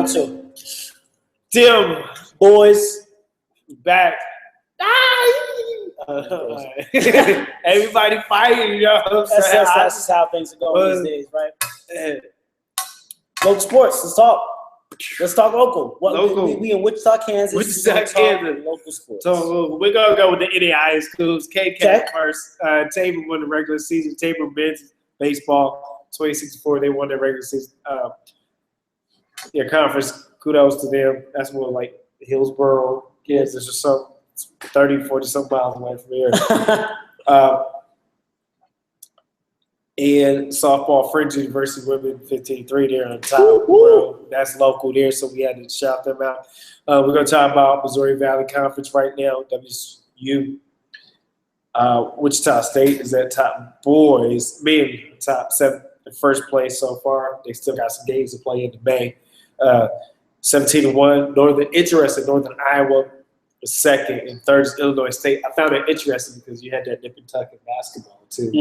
Round 2. Dem Boyz back. Everybody fighting, you know what I'm saying? That's how things are going these days, right? Local sports. Let's talk local. Local. We in Wichita, Kansas. Wichita, Kansas. Local sports. So we're gonna go with the NAIA schools. KK first. Tabor won the regular season. Tabor men's baseball 26-4. They won their regular season. Their conference. Kudos to them. That's more like Hillsboro, Kansas, or something. 30, 40 some miles away from here. And softball, French University women 15-3 there on top. Well, that's local there, so we had to shout them out. We're going to talk about Missouri Valley Conference right now, WSU. Wichita State is at top boys, men top 7 in first place so far. They still got some games to play into May. 17-1. Northern Iowa was second, and third is Illinois State. I found it interesting because you had that nip and tuck in basketball too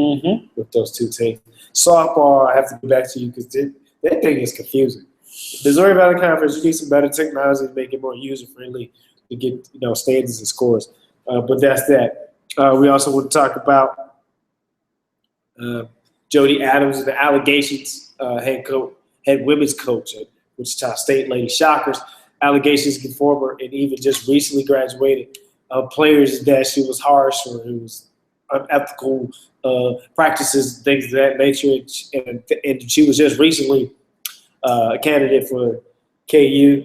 with those two teams. Softball, I have to go back to you because that thing is confusing. Missouri Valley Conference, you need some better technology to make it more user friendly to get standings and scores. But that's that. We also want to talk about Jody Adams and the allegations, head women's coach at Wichita State Lady Shockers. Allegations against former and even just recently graduated players that she was harsh or it was unethical practices, things of that nature. And she was just recently a candidate for KU,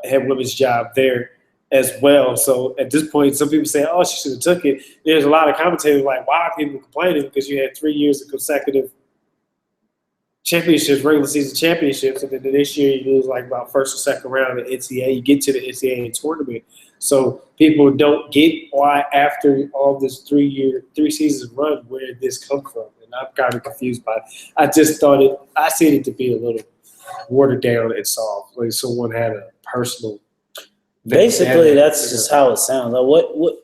had women's job there as well. So at this point, some people say, oh, she should have took it. There's a lot of commentators like, why are people complaining? Because you had 3 years of consecutive championships, regular season championships, and then this year you lose like about first or second round of the NCAA. You get to the NCAA tournament. So people don't get why after all this 3 seasons run, where did this come from? And I'm kind of confused by it. I just thought I seen it to be a little watered down and soft. Like someone had a personal. Basically, that's just how it sounds. Like what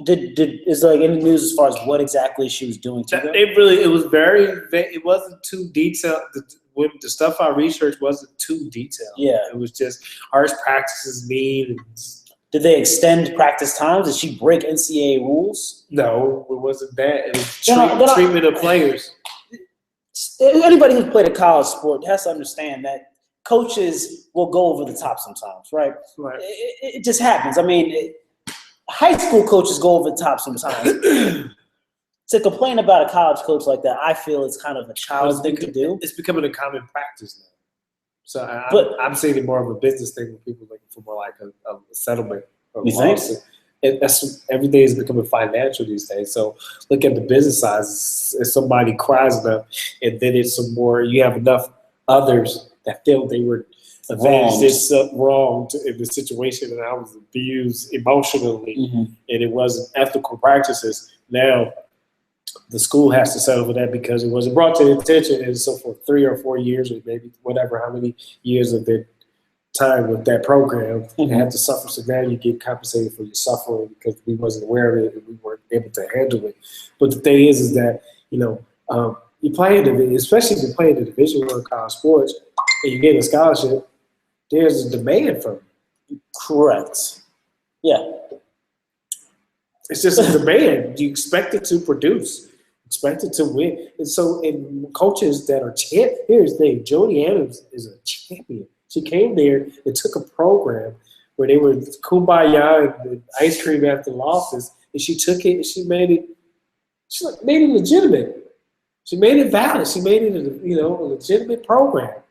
is there like any news as far as what exactly she was doing to them? It was very. It wasn't too detailed. The stuff I researched wasn't too detailed. Yeah, it was just harsh practices, mean. Did they extend practice times? Did she break NCAA rules? No, it wasn't that. It was treatment of players. Anybody who's played a college sport has to understand that coaches will go over the top sometimes, right? Right. It just happens. I mean, high school coaches go over the top sometimes. To complain about a college coach like that, I feel it's kind of a child's thing to do. It's becoming a common practice now. So I'm seeing it more of a business thing with people looking for more like a settlement. You think? Everything is becoming financial these days. So look at the business size. If somebody cries enough, and then it's some more, you have enough others that feel they were wrong in the situation, and I was abused emotionally, and it wasn't ethical practices. Now the school has to settle for that because it wasn't brought to their attention, and so for 3 or 4 years, or maybe whatever, how many years of their time with that program, they had to suffer. So now you get compensated for your suffering because we wasn't aware of it and we weren't able to handle it. But the thing is that you play especially if you play in the Division I college sports and you get a scholarship, there's a demand from you. Correct. Yeah. It's just a demand. You expect it to produce, expect it to win. And so in coaches that are here's the thing, Jody Adams is a champion. She came there and took a program where they were kumbaya and ice cream after losses, and she took it and she made it legitimate. She made it valid. She made it a legitimate program.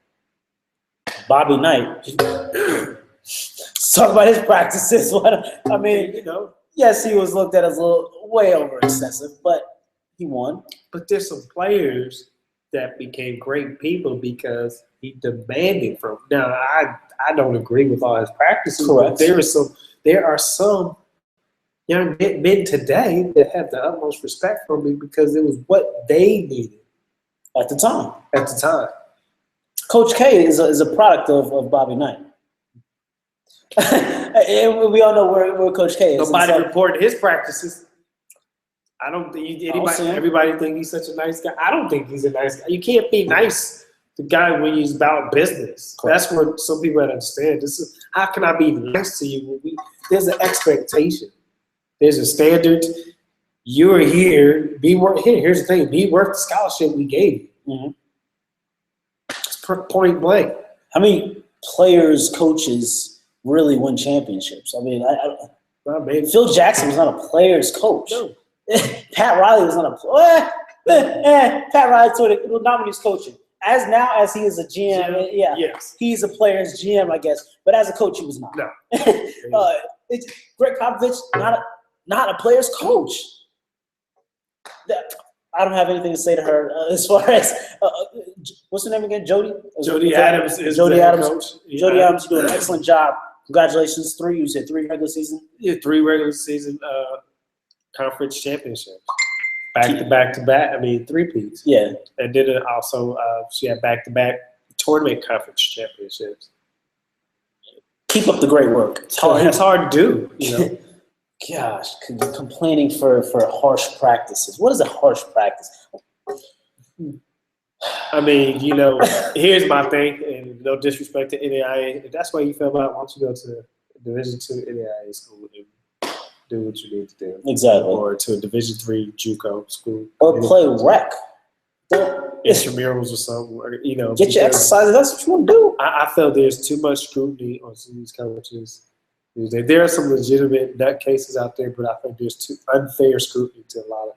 Bobby Knight. Let's talk about his practices. I mean, yes, he was looked at as a little way over excessive, but he won. But there's some players that became great people because he demanded from them. Now, I don't agree with all his practices. Correct. But there are some young men today that have the utmost respect for me because it was what they needed at the time. Coach K is a product of Bobby Knight. And we all know where Coach K is. Nobody reported his practices. I don't think everybody think he's such a nice guy. I don't think he's a nice guy. You can't be nice the guy when he's about business. Correct. That's what some people don't understand. This is how can I be nice to you when there's an expectation. There's a standard. You're here. Be worth. Here's the thing. Be worth the scholarship we gave you. It's point blank. How many players, coaches really win championships? I mean, Phil Jackson was not a player's coach. No. Pat Riley was not a player. Pat Riley not when he was coaching. As he is a GM, Yes. He's a player's GM, I guess. But as a coach, he was not. No. Greg Popovich, not a player's coach. I don't have anything to say to her as far as what's her name again? Jody. Jody Adams is Jody the Adams. coach. Jody Adams, you doing an excellent job. Congratulations. You said 3 regular seasons. Yeah, 3 regular season conference championships. Back to back. I mean, 3-peats. Yeah. And then also she had back-to-back tournament conference championships. Keep up the great work. It's hard to do, you know. Gosh, complaining for harsh practices. What is a harsh practice? I mean, you know, here's my thing, and no disrespect to NAIA. If that's why you feel about, why don't you go to Division II NAIA school and do what you need to do. Exactly. Or to a Division III JUCO school. Or play rec. Intramurals or something, or, you know. Get your exercise. That's what you want to do. I felt there's too much scrutiny on some of these coaches. There are some legitimate nut cases out there, but I think there's too unfair scrutiny to a lot of,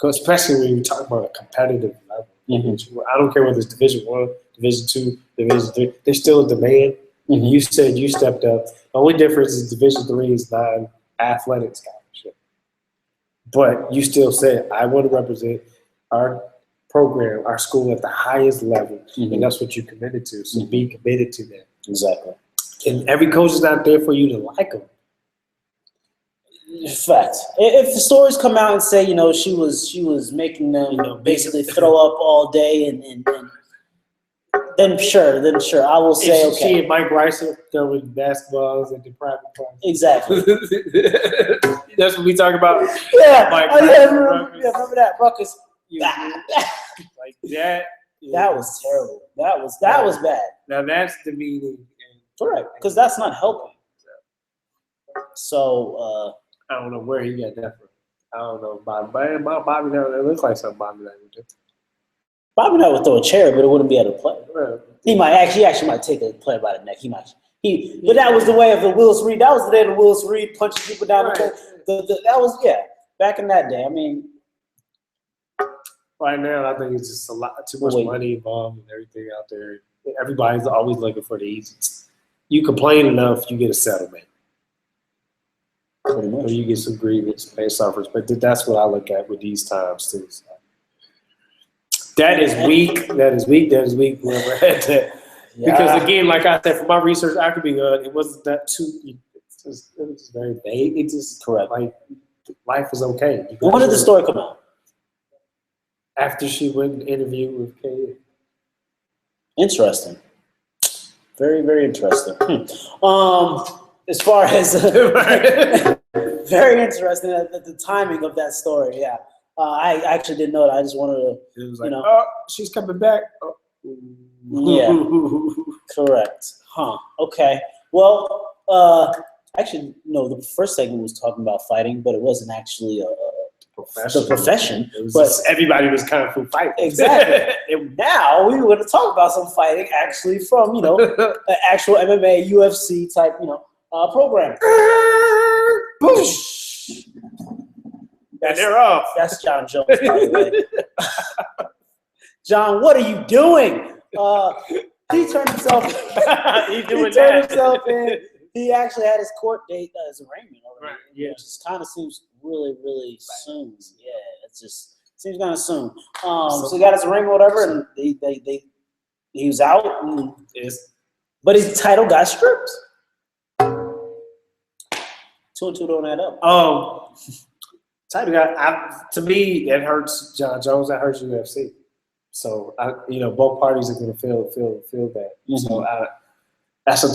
especially when you talk about a competitive level. Mm-hmm. I don't care whether it's Division I, Division II, Division III. There's still a demand. Mm-hmm. You said you stepped up. The only difference is Division III is non-athletic scholarship. But you still said, I want to represent our program, our school at the highest level, and that's what you committed to. So be committed to that. Exactly. And every coach is not there for you to like them. Fact. If the stories come out and say, you know, she was making them basically throw up all day, and then sure, I will say okay. She and Mike Rice are throwing basketballs at the private class. Exactly. That's what we talk about. Yeah. Mike remember that Ruckus. Like that. That was terrible. That was bad. Now that's demeaning. Correct, because that's not helping. So I don't know where he got that from. I don't know. Bobby Knight, it looks like something Bobby Knight would do. Bobby Knight would throw a chair, but it wouldn't be able to play. Right. He actually might take a player by the neck. But that was the way of the Willis Reed. That was the day of the Willis Reed punching people down the court. That was back in that day. I mean, right now I think it's just too much money involved and everything out there. Everybody's always looking for the easiest. You complain enough, you get a settlement. Pretty much. Or you get some grievance based off respect. That's what I look at with these times too. So. That is weak. Whoever had that. Yeah. Because again, like I said, from my research, I could be good. It wasn't that too. It was very vague. It just correct. Like life is okay. When did the story come out? After she went and interviewed with KU. Interesting. Very, very interesting. As far as very interesting at the timing of that story. Yeah, I actually didn't know that. I just wanted to. It was like, oh, she's coming back. Oh. Yeah, correct. Huh. Okay. Well, actually, no. The first segment was talking about fighting, but it wasn't actually the profession. But everybody was kung fu fighting. Exactly. And now we were going to talk about some fighting actually from, you know, an actual MMA, UFC type, you know, program. Boom. And they're off. That's John Jones, by the way. John, what are you doing? He turned himself. In. He actually had his court date as arraignment already, which just kind of seems really, really soon. Yeah, it just seems kind of soon. So he got his ring or whatever, and he was out, but his title got stripped. 2 and 2 don't add up. Title got to me that hurts John Jones. That hurts UFC. So both parties are going to feel that. Mm-hmm. So that's a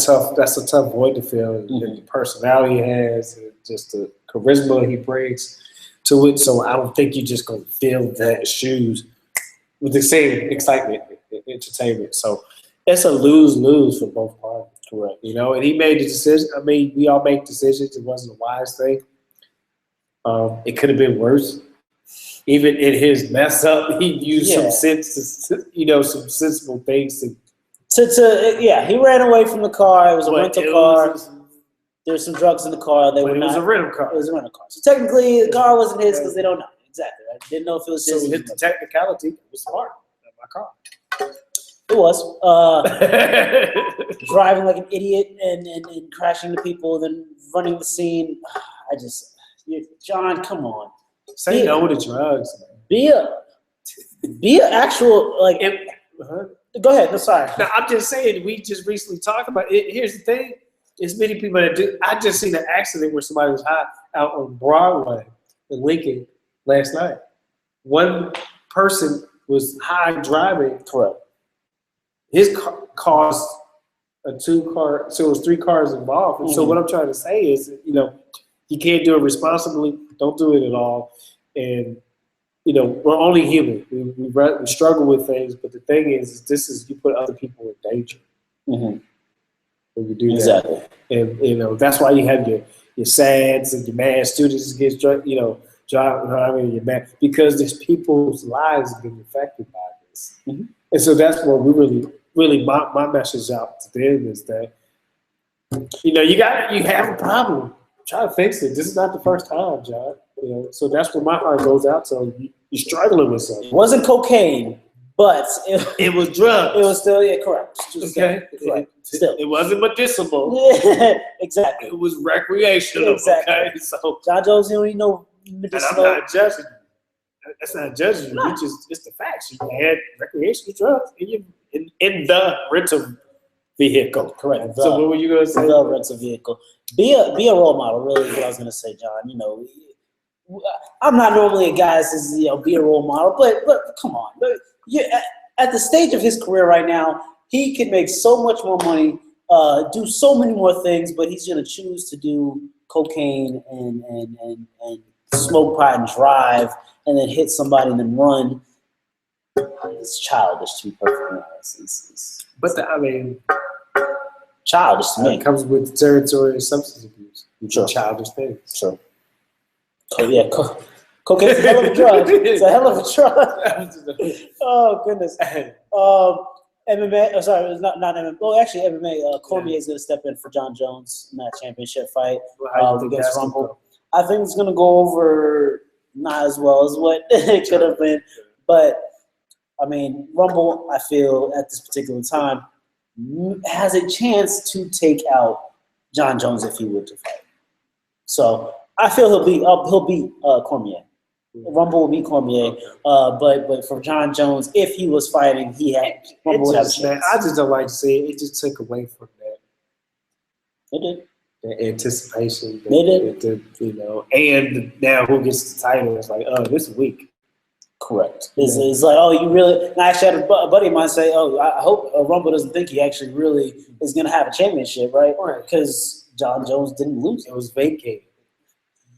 tough void to fill. And the personality he has, and just the charisma he brings to it. So I don't think you're just going to fill that shoes with the same excitement entertainment. So it's a lose-lose for both parties. Correct. And he made the decision. I mean, we all make decisions. It wasn't a wise thing. It could have been worse. Even in his mess up, he used some sense, some sensible things to. He ran away from the car. It was a rental car. There was some drugs in the car. It was a rental car. It was a rental car. So technically, the car wasn't his because they don't know exactly. Right? Didn't know if it was his. So the technicality was smart. My car. It was driving like an idiot and crashing into people, then running the scene. John, come on. Say no to drugs. Be a actual like. Go ahead. No, sorry. No, I'm just saying. We just recently talked about it. Here's the thing: there's many people that do. I just seen an accident where somebody was high out on Broadway in Lincoln last night. One person was high driving. Correct. His car caused a 2-car. So it was 3 cars involved. And so what I'm trying to say is, you can't do it responsibly. Don't do it at all. And we're only human. We struggle with things, but the thing is you put other people in danger when you do that. Exactly. And that's why you have your SADs and your mad students get driving. Your mad because there's people's lives being affected by this. Mm-hmm. And so that's what we really my message out to them is that you have a problem. Try to fix it. This is not the first time, John. So that's where my heart goes out. So you're struggling with something. It wasn't cocaine, but it was drugs. It was still correct. Okay, Still, it wasn't medicinal. Yeah, exactly. It was recreational. Exactly. Okay, so John Jones, you don't need no medicinal. And I'm not judging you. That's not judging you. No. It's the facts. You had recreational drugs in the rental vehicle. Correct. So what were you going to say? The rental vehicle. Be a role model. Really, is what I was going to say, John. I'm not normally a guy that says be a role model, but come on. At the stage of his career right now, he can make so much more money, do so many more things, but he's going to choose to do cocaine and smoke pot and drive, and then hit somebody and then run. It's childish, to be perfectly honest. Childish to me. It comes with the territory of substance abuse. Sure. Childish things. Sure. Cocaine's a hell of a drug. It's a hell of a drug. Oh, goodness. MMA, sorry, not MMA. Well, actually, MMA, Cormier is going to step in for John Jones in that championship fight against Rumble. I think it's going to go over not as well as what it could have been. But, Rumble, I feel, at this particular time, has a chance to take out John Jones if he were to fight. So I feel he'll beat Cormier. Rumble will beat Cormier, but for John Jones, if he was fighting, Rumble would have a chance. I just don't like to see it. It just took away from that. It did. The anticipation. It did. And now who gets the title? It's like, this week. Correct. It's like, you really. And I actually had a buddy of mine say, I hope Rumble doesn't think he actually really is going to have a championship, right? Because John Jones didn't lose. It was vacated.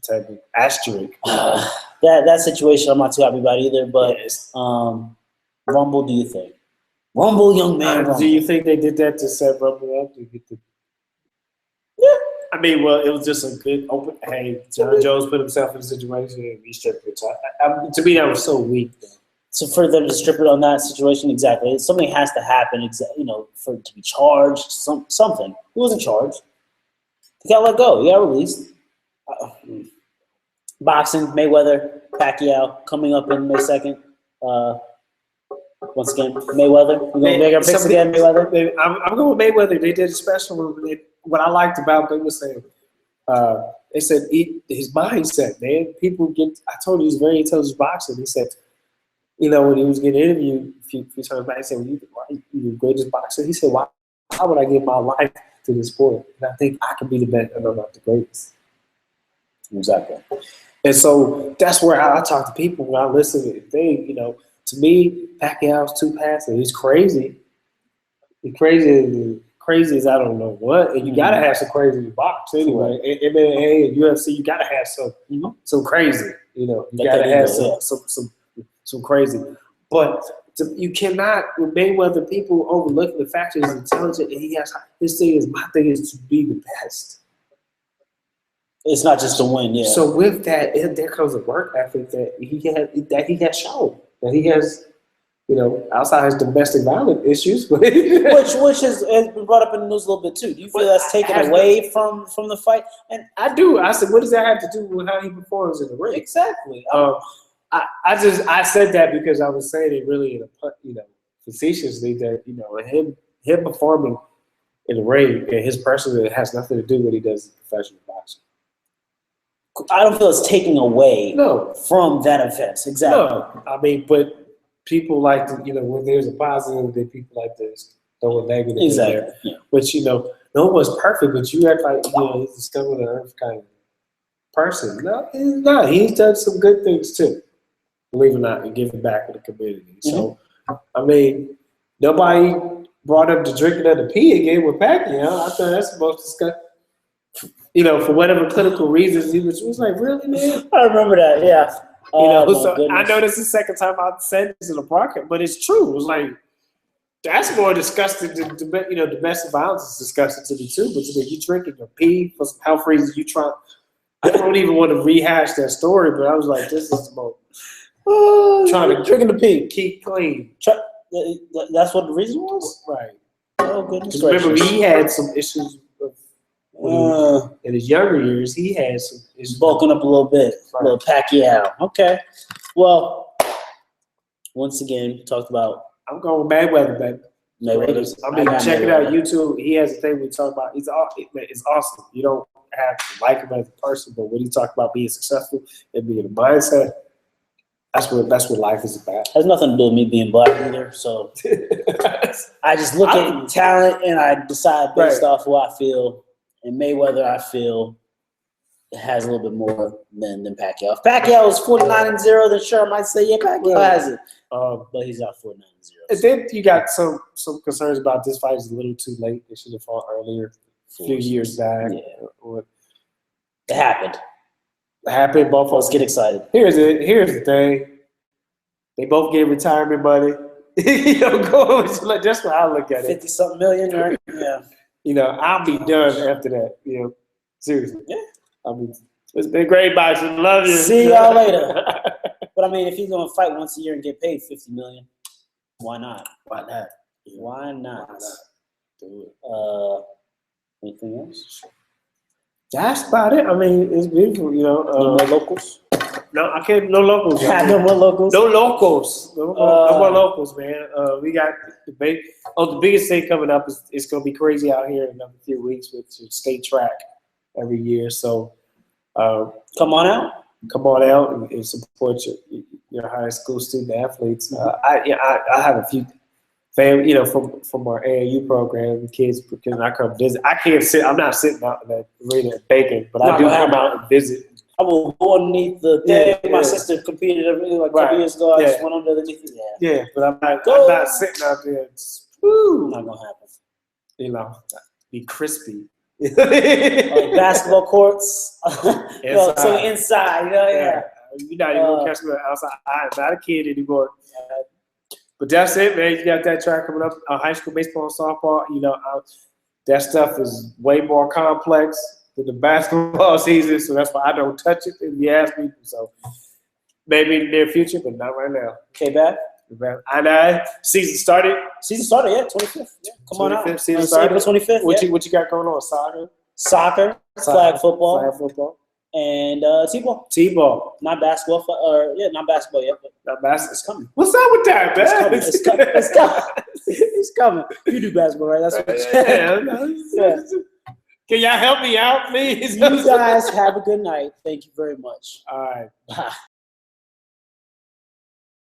Type of asterisk. That situation I'm not too happy about either. But Rumble, do you think? Rumble, young man. Rumble. Do you think they did that to set Rumble up to get the? Yeah. It was just a good open. Hey, John Jones put himself in a situation and he stripped it. To me, that was so weak. So for them to strip it on that situation, exactly. Something has to happen, for it to be charged. Something. He wasn't charged. He got let go. He got released. Boxing, Mayweather, Pacquiao, coming up in May 2nd. Once again, Mayweather. We're going to make our picks again, Mayweather. I'm going with Mayweather. They did a special. What I liked about them was saying, they said his mindset, man. People get. I told you he's a very intelligent boxer. He said, when he was getting interviewed a few times back, he said, "You're the greatest boxer." He said, "Why would I give my life to this sport? And I think I can be the best, and I'm not the greatest." Exactly. And so that's where I talk to people when I listen to the thing. To me, Pacquiao's too passive. He's crazy. He's crazy as I don't know what. And you got to have some crazy in the box anyway. In MMA and UFC, you got to have some crazy. You got to have some crazy. But You cannot, with Mayweather, people overlook the fact that he's intelligent and he has, my thing is to be the best. It's not just to win, yeah. So with that, there comes a work ethic that he has shown. That he has, outside his domestic violence issues. which has been brought up in the news a little bit too. Do you feel that's taken away from the fight? And I do. I said, what does that have to do with how he performs in the ring? Exactly. I said that because I was saying it really facetiously that him performing in the ring and his personality has nothing to do with what he does in professional boxing. I don't feel it's taking away from that offense. Exactly. No, I mean, but people like to, when there's a positive, then people like to throw a negative in there. Yeah. But no one's perfect. But you act like he's a scum of the earth kind of person. No, he's not. He's done some good things too. Believe it or not, and giving back to the community. So, I mean, nobody brought up the drinking of the pee again with Pacquiao. I thought that's the most disgusting. For whatever clinical reasons, he was like, really, man? I remember that, yeah. So I know this is the second time I've said this in a podcast, but it's true. It was like, that's more disgusting than, domestic violence is disgusting to me too. But you drinking your pee for some health reasons, I don't even want to rehash that story, but I was like, this is the most trying to drinking the pee. Keep clean. That's what the reason was? Right. Oh, goodness gracious. Remember, he had some issues in his younger years. He had some issues. Bulking up a little bit. Right. A little Pacquiao. Okay. Well, once again, talked about. I'm going with Mayweather, baby. Mayweather. Check it out. YouTube. He has a thing we talk about. It's awesome. You don't have to like him as a person, but when he talk about being successful and being a mindset, that's what life is about. Has nothing to do with me being black either. So I just look at talent and I decide based off who I feel. And Mayweather, I feel, has a little bit more than Pacquiao. If Pacquiao is 49-0, then sure I might say Pacquiao has it. But he's not 49-0. And then you got some concerns about this fight is a little too late. They should have fought earlier, a few years back. Yeah. It happened. Both of us get excited. Here's the thing. They both get retirement money. That's what I look at it. 50-something million, right? Yeah. I'll be done after that. Seriously. Yeah. I mean, it's been great boxing. Love you. See y'all later. But I mean, if he's gonna fight once a year and get paid $50 million, why not? Why not? Why not? Do it. Anything else? That's about it. I mean, it's beautiful. No more locals. No, I can't. No locals. No more locals. No locals. No more locals, man. We got the biggest thing coming up is it's going to be crazy out here in another few weeks with state track every year. So come on out and support your high school student athletes. I have a few family, from our AAU program, the kids can I come visit. I can't sit. I'm not sitting out in that arena at Bacon, but I do come out and visit. I will go underneath the day. My sister competed a couple years ago. I just went underneath it. Yeah, but I'm not sitting out there. Not gonna happen. Be crispy. Basketball courts. So inside. You're not even gonna catch me outside. I'm not a kid anymore. But that's it, man. You got that track coming up. High school baseball and softball. That stuff is way more complex than the basketball season, so that's why I don't touch it if you ask me. So maybe in the near future, but not right now. Okay, bad. I know. Season started, yeah, 25th. Yeah, come on out. Season started. 25th. What you got going on? Soccer, flag football. And T-ball. Not basketball, not basketball yet, but not basketball. It's coming. What's up with that, man? It's coming. It's coming. You do basketball, right? That's what Can y'all help me out, please? You guys have a good night. Thank you very much. All right. Bye.